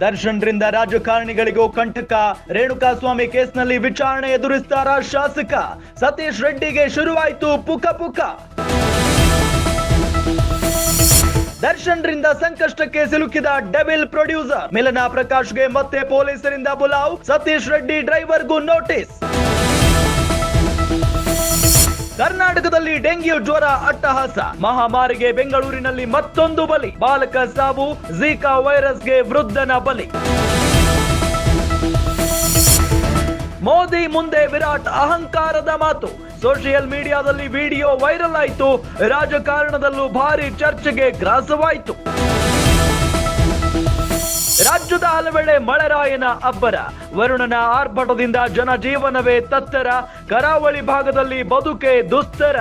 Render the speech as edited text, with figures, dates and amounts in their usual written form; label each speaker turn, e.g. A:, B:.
A: ದರ್ಶನ್ ರಿಂದ ರಾಜಕಾರಣಿಗಳಿಗೂ ಕಂಟಕ. ರೇಣುಕಾಸ್ವಾಮಿ ಕೇಸ್ನಲ್ಲಿ ವಿಚಾರಣೆ ಎದುರಿಸ್ತಾರ ಶಾಸಕ. ಸತೀಶ್ ರೆಡ್ಡಿಗೆ ಶುರುವಾಯಿತು ಪುಕ ಪುಕ. ದರ್ಶನ್ ರಿಂದ ಸಂಕಷ್ಟಕ್ಕೆ ಸಿಲುಕಿದ ಡೆವಿಲ್ ಪ್ರೊಡ್ಯೂಸರ್. ಮಿಲನ ಪ್ರಕಾಶ್ಗೆ ಮತ್ತೆ ಪೊಲೀಸರಿಂದ ಬುಲಾವ್. ಸತೀಶ್ ರೆಡ್ಡಿ ಡ್ರೈವರ್ಗೂ ನೋಟಿಸ್. ಕರ್ನಾಟಕದಲ್ಲಿ ಡೆಂಗ್ಯೂ ಜ್ವರ ಅಟ್ಟಹಾಸ. ಮಹಾಮಾರಿಗೆ ಬೆಂಗಳೂರಿನಲ್ಲಿ ಮತ್ತೊಂದು ಬಲಿ. ಬಾಲಕ ಸಾವು. ಝಿಕಾ ವೈರಸ್ಗೆ ವೃದ್ಧನ ಬಲಿ. ಮೋದಿ ಮುಂದೆ ವಿರಾಟ್ ಅಹಂಕಾರದ ಮಾತು. ಸೋಷಿಯಲ್ ಮೀಡಿಯಾದಲ್ಲಿ ವಿಡಿಯೋ ವೈರಲ್ ಆಯಿತು. ರಾಜಕಾರಣದಲ್ಲೂ ಭಾರಿ ಚರ್ಚೆಗೆ ಗ್ರಾಸವಾಯಿತು. ರಾಜ್ಯದ ಹಲವೆಡೆ ಮಳೆರಾಯನ ಅಬ್ಬರ. ವರುಣನ ಆರ್ಭಟದಿಂದ ಜನಜೀವನವೇ ತತ್ತರ. ಕರಾವಳಿ ಭಾಗದಲ್ಲಿ ಬದುಕೆ ದುಸ್ತರ.